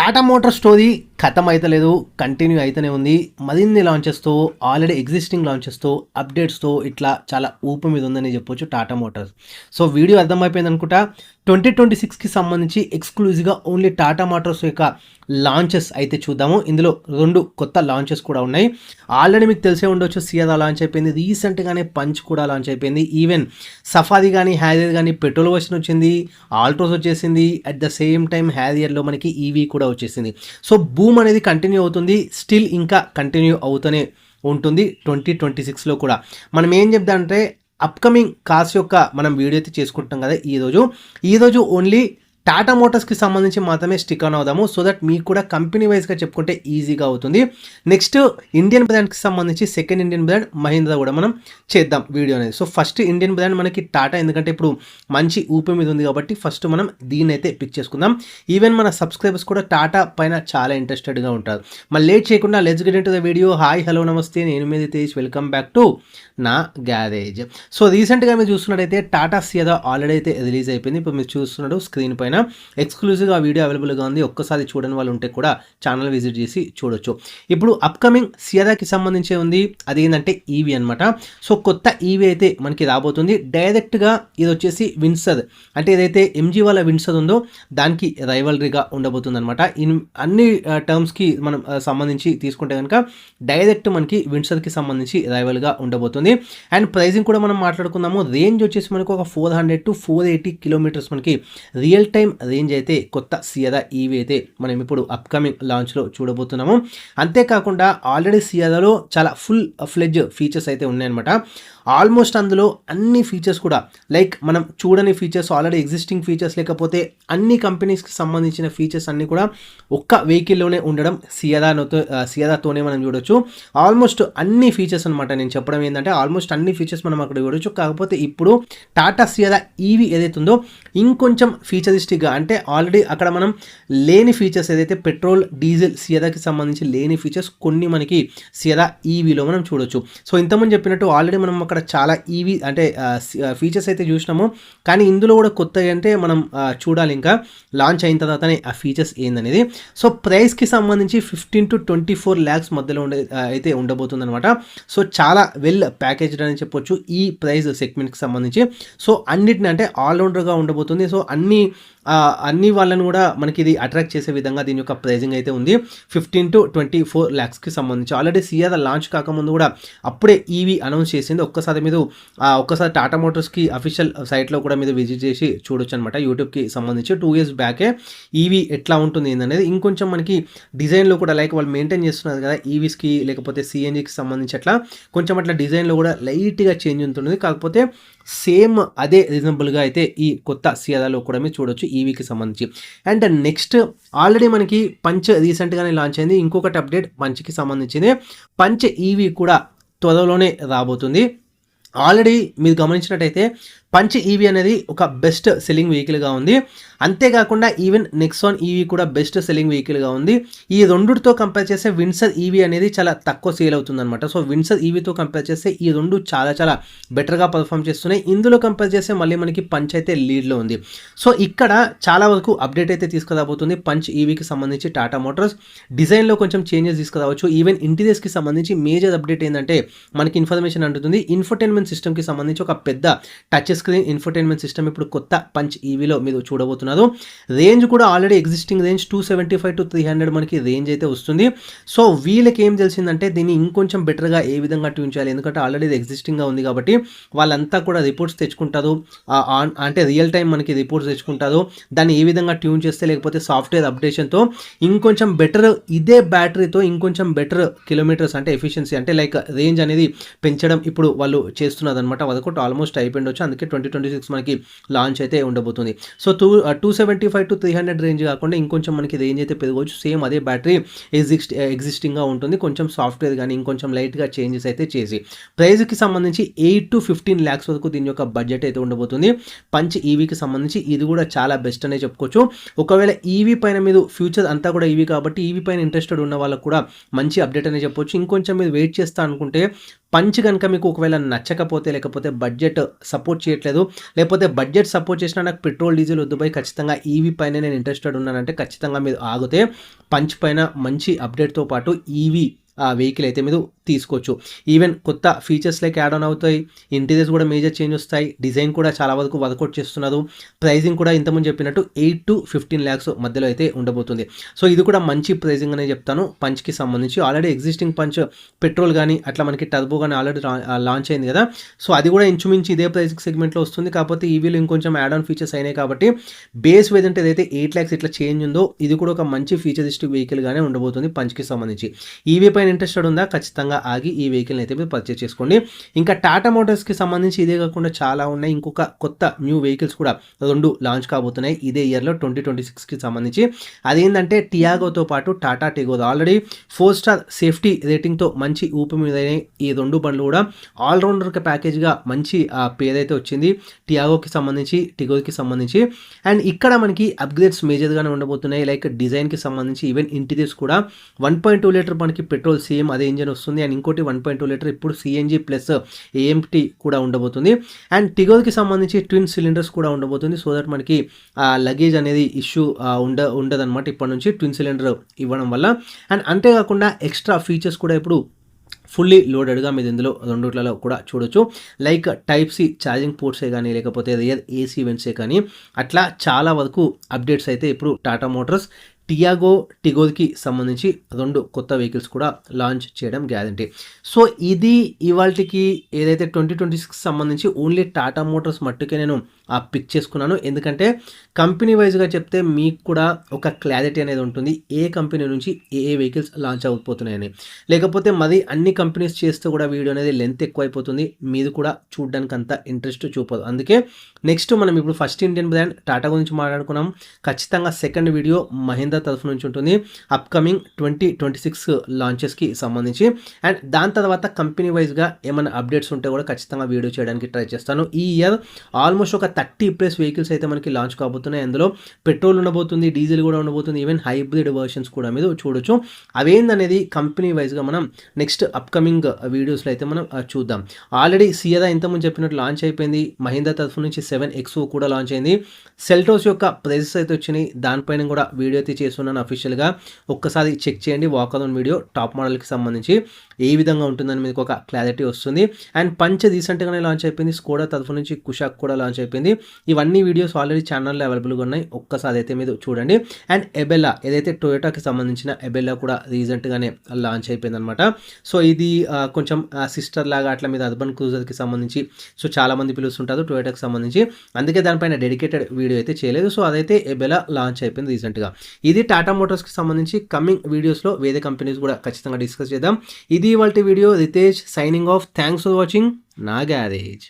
Tata motor story ఖతం అయితలేదు, continue అయితేనే ఉంది. మరిన్ని లాంచెస్తో, ఆల్రెడీ ఎగ్జిస్టింగ్ లాంచెస్తో, అప్డేట్స్తో ఇట్లా చాలా ఊపు మీద ఉందని చెప్పొచ్చు టాటా మోటార్స్. సో వీడియో అర్థమైపోయింది అనుకుంటా. 2026కి సంబంధించి ఎక్స్క్లూజివ్గా ఓన్లీ టాటా మోటార్స్ యొక్క లాంచెస్ అయితే చూద్దాము. ఇందులో 2 కొత్త లాంచెస్ కూడా ఉన్నాయి. ఆల్రెడీ మీకు తెలిసే ఉండొచ్చు, సియాదా లాంచ్ అయిపోయింది, రీసెంట్గానే పంచ్ కూడా లాంచ్ అయిపోయింది. ఈవెన్ సఫారీ కానీ హ్యారియర్ కానీ పెట్రోల్ వర్షన్ వచ్చింది, ఆల్ట్రోస్ వచ్చేసింది. అట్ ద సేమ్ టైం హ్యారియర్లో మనకి ఈవీ కూడా వచ్చేసింది. సో బూమ్ అనేది కంటిన్యూ అవుతుంది, స్టిల్ ఇంకా కంటిన్యూ అవుతూనే ఉంటుంది 2026లో కూడా. మనం ఏం చెప్దామంటే అప్కమింగ్ కార్స్ యొక్క మనం వీడియో అయితే చేసుకుంటాం కదా ఈరోజు ఓన్లీ టాటా మోటార్స్కి సంబంధించి మాత్రమే స్టిక్ ఆన్ అవుదాము, సో దట్ మీకు కూడా కంపెనీ వైజ్గా చెప్పుకుంటే ఈజీగా అవుతుంది. నెక్స్ట్ ఇండియన్ బ్రాండ్కి సంబంధించి సెకండ్ ఇండియన్ బ్రాండ్ మహీంద్రా కూడా మనం చేద్దాం వీడియో అనేది. సో ఫస్ట్ ఇండియన్ బ్రాండ్ మనకి టాటా, ఎందుకంటే ఇప్పుడు మంచి ఊపి మీద ఉంది కాబట్టి ఫస్ట్ మనం దీన్ని అయితే పిక్ చేసుకుందాం. ఈవెన్ మన సబ్స్క్రైబర్స్ కూడా టాటా పైన చాలా ఇంట్రెస్టెడ్గా ఉంటారు. మళ్ళీ లేట్ చేయకుండా let's get into the video. Hi hello నమస్తే, నేను మీద తేజ్, వెల్కమ్ బ్యాక్ టు నా గ్యారేజ్. సో రీసెంట్గా మీరు చూస్తున్నట్టయితే టాటా సియాదా ఆల్రెడీ అయితే రిలీజ్ అయిపోయింది. ఇప్పుడు మీరు చూస్తున్నారు స్క్రీన్ పైన ఎక్స్క్లూజివ్గా వీడియో అవైలబుల్గా ఉంది. ఒక్కసారి చూడని వాళ్ళు ఉంటే కూడా ఛానల్ విజిట్ చేసి చూడొచ్చు. ఇప్పుడు అప్కమింగ్ సియాదాకి సంబంధించి ఉంది, అది ఏంటంటే ఈవీ అనమాట. సో కొత్త ఈవీ అయితే మనకి రాబోతుంది. డైరెక్ట్గా ఇది వచ్చేసి విన్సర్, అంటే ఏదైతే ఎంజీ వాళ్ళ విన్సర్ ఉందో దానికి రైవలరీగా ఉండబోతుంది అనమాట. అన్ని టర్మ్స్కి మనం సంబంధించి తీసుకుంటే కనుక డైరెక్ట్ మనకి విన్సర్కి సంబంధించి రైవల్గా ఉండబోతుంది. అండ్ ప్రైజింగ్ కూడా మనం మాట్లాడుకుందాము. రేంజ్ వచ్చేసి మనకు ఒక 400 to 480 కిలోమీటర్స్ మనకి రియల్ టైం రేంజ్ అయితే కొత్త సియాదా ఈవీ అయితే మనం ఇప్పుడు అప్కమింగ్ లాంచ్లో చూడబోతున్నాము. అంతేకాకుండా ఆల్రెడీ సియాదాలో చాలా ఫుల్ ఫ్లెడ్జ్ ఫీచర్స్ అయితే ఉన్నాయన్నమాట. ఆల్మోస్ట్ అందులో అన్ని ఫీచర్స్ కూడా లైక్ మనం చూడని ఫీచర్స్, ఆల్రెడీ ఎగ్జిస్టింగ్ ఫీచర్స్, లేకపోతే అన్ని కంపెనీస్కి సంబంధించిన ఫీచర్స్ అన్నీ కూడా ఒక్క వెహికల్లోనే ఉండడం సియాదాతోనే మనం చూడొచ్చు. ఆల్మోస్ట్ అన్ని ఫీచర్స్ అనమాట. నేను చెప్పడం ఏంటంటే ఆల్మోస్ట్ అన్ని ఫీచర్స్ మనం అక్కడ చూడొచ్చు. కాకపోతే ఇప్పుడు టాటా సియాదా ఈవీ ఏదైతే ఉందో ఇంకొంచెం ఫీచరిస్టిక్గా, అంటే ఆల్రెడీ అక్కడ మనం లేని ఫీచర్స్ ఏదైతే పెట్రోల్ డీజిల్ సియాదాకి సంబంధించి లేని ఫీచర్స్ కొన్ని మనకి సియాదా ఈవీలో మనం చూడొచ్చు. సో ఇంతకుముందు చెప్పినట్టు ఆల్రెడీ మనం అక్కడ చాలా ఈవీ అంటే ఫీచర్స్ అయితే చూసినాము, కానీ ఇందులో కూడా కొత్తగా అంటే మనం చూడాలి ఇంకా లాంచ్ అయిన తర్వాతనే ఆ ఫీచర్స్ ఏందనేది. సో ప్రైస్కి సంబంధించి 15 to 24 lakhs మధ్యలో అయితే ఉండబోతుంది అనమాట. సో చాలా వెల్ ప్యాకేజ్డ్ అని చెప్పొచ్చు ఈ ప్రైస్ సెగ్మెంట్కి సంబంధించి. సో అన్నిటిని అంటే ఆల్రౌండర్గా ఉండబోతుంది. సో అన్ని వాళ్ళని కూడా మనకి ఇది అట్రాక్ట్ చేసే విధంగా దీని యొక్క ప్రైజింగ్ అయితే ఉంది. 15 to 24 lakhsకి సంబంధించి ఆల్రెడీ సియాదా లాంచ్ కాకముందు కూడా అప్పుడే ఈవీ అనౌన్స్ చేసింది. ఒక్కసారి టాటా మోటార్స్కి అఫీషియల్ సైట్లో కూడా మీరు విజిట్ చేసి చూడొచ్చు అనమాట. యూట్యూబ్కి సంబంధించి 2 years బ్యాకే ఈవీ ఎట్లా ఉంటుంది ఏందనేది ఇంకొంచెం మనకి డిజైన్లో కూడా లైక్ వాళ్ళు మెయింటైన్ చేస్తున్నారు కదా ఈవీస్కి లేకపోతే సిఎన్జికి సంబంధించి అట్లా కొంచెం అట్లా డిజైన్లో కూడా లైట్గా చేంజ్ ఉంటుంది. కాకపోతే సేమ్ అదే రీజనబుల్గా అయితే ఈ కొత్త సియాదాలో కూడా మీరు చూడొచ్చు ఈవీకి సంబంధించి. అండ్ నెక్స్ట్ ఆల్రెడీ మనకి పంచ్ రీసెంట్గానే లాంచ్ అయింది. ఇంకొకటి అప్డేట్ పంచ్కి సంబంధించింది. పంచ్ ఈవీ కూడా త్వరలోనే రాబోతుంది. ఆల్రెడీ మీరు గమనించినట్టయితే పంచ్ ఈవీ అనేది ఒక బెస్ట్ సెల్లింగ్ వెహికల్గా ఉంది. అంతేకాకుండా ఈవెన్ నెక్సాన్ ఈవీ కూడా బెస్ట్ సెల్లింగ్ వెహికల్గా ఉంది. ఈ రెండుతో కంపేర్ చేస్తే విన్సర్ ఈవీ అనేది చాలా తక్కువ సేల్ అవుతుంది అనమాట. సో విన్సర్ ఈవీతో కంపేర్ చేస్తే ఈ రెండు చాలా బెటర్గా పర్ఫామ్ చేస్తున్నాయి. ఇందులో కంపేర్ చేస్తే మళ్ళీ మనకి పంచ్ అయితే లీడ్లో ఉంది. సో ఇక్కడ చాలా వరకు అప్డేట్ అయితే తీసుకురాబోతుంది పంచ్ ఈవీకి సంబంధించి టాటా మోటార్స్. డిజైన్లో కొంచెం చేంజెస్ తీసుకురావచ్చు. ఈవెన్ ఇంటీరియర్స్కి సంబంధించి మేజర్ అప్డేట్ ఏంటంటే మనకి ఇన్ఫర్మేషన్ అంటుంది ఇన్ఫోటైన్మెంట్ సిస్టమ్కి సంబంధించి ఒక పెద్ద టచ్ స్క్రీన్ ఇన్ఫోటైన్మెంట్ సిస్టమ్ ఇప్పుడు కొత్త పంచ్ ఈవీలో మీరు చూడబోతున్నారు. రేంజ్ కూడా ఆల్రెడీ ఎగ్జిస్టింగ్ రేంజ్ 275 to 300 మనకి రేంజ్ అయితే వస్తుంది. సో వీళ్ళకి ఏం తెలిసిందంటే దీన్ని ఇంకొంచెం బెటర్గా ఏ విధంగా ట్యూన్ చేయాలి, ఎందుకంటే ఆల్రెడీ ఇది ఎగ్జిస్టింగ్గా ఉంది కాబట్టి వాళ్ళంతా కూడా రిపోర్ట్స్ తెచ్చుకుంటారు. అంటే రియల్ టైం మనకి రిపోర్ట్స్ తెచ్చుకుంటారు. దాన్ని ఏ విధంగా ట్యూన్ చేస్తే లేకపోతే సాఫ్ట్వేర్ అప్డేషన్తో ఇంకొంచెం బెటర్, ఇదే బ్యాటరీతో ఇంకొంచెం బెటర్ కిలోమీటర్స్ అంటే ఎఫిషియన్సీ అంటే లైక్ రేంజ్ అనేది పెంచడం ఇప్పుడు వాళ్ళు చేస్తున్నారు అనమాట. అదొకటి ఆల్మోస్ట్ అయిపోయిండొచ్చు. అందుకే 2026 మనకి లాంచ్ అయితే ఉండబోతుంది. సో 275 to 300 రేంజ్ కాకుండా ఇంకొంచెం మనకి రేంజ్ అయితే పెరగవచ్చు. సేమ్ అదే బ్యాటరీ ఎగ్జిస్టింగ్గా ఉంటుంది. కొంచెం సాఫ్ట్వేర్ కానీ ఇంకొంచెం లైట్గా చేంజెస్ అయితే చేసి ప్రైస్కి సంబంధించి 8 to 15 lakhs వరకు దీని యొక్క బడ్జెట్ అయితే ఉండబోతుంది. పంచ్ ఈవీకి సంబంధించి ఇది కూడా చాలా బెస్ట్ అనే చెప్పుకోవచ్చు. ఒకవేళ ఈవీ పైన మీరు ఫ్యూచర్ అంతా కూడా ఈవీ కాబట్టి ఈవీ పైన ఇంట్రెస్టెడ్ ఉన్న వాళ్ళకు కూడా మంచి అప్డేట్ అనే చెప్పొచ్చు. ఇంకొంచెం మీరు వెయిట్ చేస్తా అనుకుంటే పంచ్ కనుక మీకు ఒకవేళ నచ్చకపోతే, లేకపోతే బడ్జెట్ సపోర్ట్ చేయట్లేదు, లేకపోతే బడ్జెట్ సపోర్ట్ చేసినా నాకు పెట్రోల్, డీజిల్ వద్దు బై, ఖచ్చితంగా ఈవీ పైన నేను ఇంట్రెస్టెడ్ ఉన్నానంటే ఖచ్చితంగా మీరు ఆగితే పంచ్ పైన మంచి అప్డేట్‌తో పాటు ఈవీ వెహికల్ అయితే మీరు తీసుకోవచ్చు. ఈవెన్ కొత్త ఫీచర్స్ లైక్ యాడ్ ఆన్ అవుతాయి, ఇంటీరియర్స్ కూడా మేజర్ చేంజ్ వస్తాయి, డిజైన్ కూడా చాలా వరకు వర్కౌట్ చేస్తున్నారు, ప్రైజింగ్ కూడా ఇంతకుముందు చెప్పినట్టు 8 to 15 lakhs మధ్యలో అయితే ఉండబోతుంది. సో ఇది కూడా మంచి ప్రైజింగ్ అనే చెప్తాను పంచ్కి సంబంధించి. ఆల్రెడీ ఎగ్జిస్టింగ్ పంచ్ పెట్రోల్ కానీ అట్లా మనకి టర్బో కానీ ఆల్రెడీ లాంచ్ అయింది కదా, సో అది కూడా ఇంచుమించు ఇదే ప్రైస్ సెగ్మెంట్లో వస్తుంది. కాకపోతే ఈవీలో ఇంకొంచెం యాడ్ ఆన్ ఫీచర్స్ అయినాయి కాబట్టి బేస్ వేరియంట్ ఏదైతే 8 lakhs ఇట్లా చేంజ్ ఉందో ఇది కూడా ఒక మంచి ఫీచరిస్టిక్ వెహికల్గానే ఉండబోతుంది పంచ్కి సంబంధించి. ఈవీ పైన ఇంట్రెస్టెడ్ ఉందా, ఖచ్చితంగా ఆగి ఈ వెహికల్ని అయితే మీరు పర్చేస్ చేసుకోండి. ఇంకా టాటా మోటార్స్కి సంబంధించి ఇదే కాకుండా చాలా ఉన్నాయి, ఇంకొక కొత్త న్యూ వెహికల్స్ కూడా 2 లాంచ్ కాబోతున్నాయి ఇదే ఇయర్లో 2026కి సంబంధించి. అదేంటంటే టియాగోతో పాటు టాటా టిగో ఆల్రెడీ 4 star సేఫ్టీ రేటింగ్తో మంచి ఊపి మీద ఈ 2 బండ్లు కూడా ఆల్రౌండర్ ప్యాకేజ్గా మంచి పేరైతే వచ్చింది టియాగోకి సంబంధించి, టిగోకి సంబంధించి. అండ్ ఇక్కడ మనకి అప్గ్రేడ్స్ మేజర్గానే ఉండబోతున్నాయి, లైక్ డిజైన్కి సంబంధించి, ఈవెన్ ఇంటీరియర్స్ కూడా 1.2 లీటర్ మనకి పెట్రోల్ సేమ్ అదే ఇంజన్ వస్తుంది. అండ్ ఇంకోటి 1.2 లీటర్ ఇప్పుడు సిఎన్జి ప్లస్ ఏఎంటీ కూడా ఉండబోతుంది. అండ్ టిగోకి సంబంధించి ట్విన్ సిలిండర్స్ కూడా ఉండబోతుంది, సో దట్ మనకి లగేజ్ అనేది ఇష్యూ ఉండదన్నమాట ఇప్పటి నుంచి ట్విన్ సిలిండర్ ఇవ్వడం వల్ల. అండ్ అంతేకాకుండా ఎక్స్ట్రా ఫీచర్స్ కూడా ఇప్పుడు ఫుల్లీ లోడెడ్గా మీరు ఇందులో రెండిట్లలో కూడా చూడొచ్చు, లైక్ టైప్ సి ఛార్జింగ్ పోర్ట్సే కానీ, లేకపోతే రియర్ ఏసీ వెంట్సే కానీ, అట్లా చాలా వరకు అప్డేట్స్ అయితే ఇప్పుడు టాటా మోటార్స్ టియాగో, టిగోకి సంబంధించి 2 కొత్త వెహికల్స్ కూడా లాంచ్ చేయడం గ్యారంటీ. సో ఇది ఇవాళకి ఏదైతే 2026 సంబంధించి ఓన్లీ టాటా మోటార్స్ మట్టుకే నేను పిక్ చేసుకున్నాను, ఎందుకంటే కంపెనీ వైజ్గా చెప్తే మీకు కూడా ఒక క్లారిటీ అనేది ఉంటుంది ఏ కంపెనీ నుంచి ఏ వెహికల్స్ లాంచ్ అయిపోతున్నాయని. లేకపోతే మరి అన్ని కంపెనీస్ చేస్తే కూడా వీడియో అనేది లెంత్ ఎక్కువ అయిపోతుంది, మీరు కూడా చూడడానికి అంత ఇంట్రెస్ట్ చూపదు. అందుకే నెక్స్ట్ మనం ఇప్పుడు ఫస్ట్ ఇండియన్ బ్రాండ్ టాటా గురించి మాట్లాడుకున్నాం, ఖచ్చితంగా సెకండ్ వీడియో మహీంద్రా తరఫు నుంచి ఉంటుంది అప్కమింగ్ 2026 లాంచెస్కి సంబంధించి. అండ్ దాని తర్వాత కంపెనీ వైజ్గా ఏమైనా అప్డేట్స్ ఉంటే కూడా ఖచ్చితంగా వీడియో చేయడానికి ట్రై చేస్తాను. ఈ ఇయర్ ఆల్మోస్ట్ ఒక 30+ వెహికల్స్ అయితే మనకి లాంచ్ కాబోతున్నాయి, అందులో పెట్రోల్ ఉండబోతుంది, డీజిల్ కూడా ఉండబోతుంది, ఈవెన్ హైబ్రిడ్ వర్షన్స్ కూడా మీరు చూడొచ్చు. అవేందనేది కంపెనీ వైజ్గా మనం నెక్స్ట్ అప్కమింగ్ వీడియోస్లో అయితే మనం చూద్దాం. ఆల్రెడీ సియరా ఇంతకుముందు చెప్పినట్టు లాంచ్ అయిపోయింది, మహీంద్రా తరఫు నుంచి 7XO కూడా లాంచ్ అయింది, సెల్టోస్ యొక్క ప్రైజెస్ అయితే వచ్చినాయి, దానిపైన కూడా వీడియో అయితే చేస్తున్నాను అఫీషియల్గా, ఒక్కసారి చెక్ చేయండి. వాక్ ఆన్ వీడియో టాప్ మోడల్కి సంబంధించి ఏ విధంగా ఉంటుందని మీకు ఒక క్లారిటీ వస్తుంది. అండ్ పంచ్ రీసెంట్గానే లాంచ్ అయిపోయింది, స్కోడా తరఫు నుంచి కుషాక్ కూడా లాంచ్ అయిపోయింది. ఇవన్నీ వీడియోస్ ఆల్రెడీ ఛానల్లో అవైలబుల్గా ఉన్నాయి, ఒక్కసారి అయితే మీరు చూడండి. అండ్ ఎబెల్లా ఏదైతే టొయోటాకి సంబంధించిన ఎబెల్లా కూడా రీసెంట్గానే లాంచ్ అయిపోయింది అనమాట. సో ఇది కొంచెం సిస్టర్ లాగా అట్లా మీద అర్బన్ క్రూజర్కి సంబంధించి సో చాలామంది పిలుస్తుంటారు టొయోటాకి సంబంధించి, అందుకే దానిపైన డెడికేటెడ్ వీడియో అయితే చేయలేదు. సో అదైతే ఎబెల్లా లాంచ్ అయిపోయింది రీసెంట్గా. ఇది టాటా మోటార్స్కి సంబంధించి కమింగ్ వీడియోస్లో వేరే కంపెనీస్ కూడా ఖచ్చితంగా డిస్కస్ చేద్దాం. ఇది ఇవాల్టి వీడియో. Ritesh signing off. Thanks for watching నా గ్యారేజ్.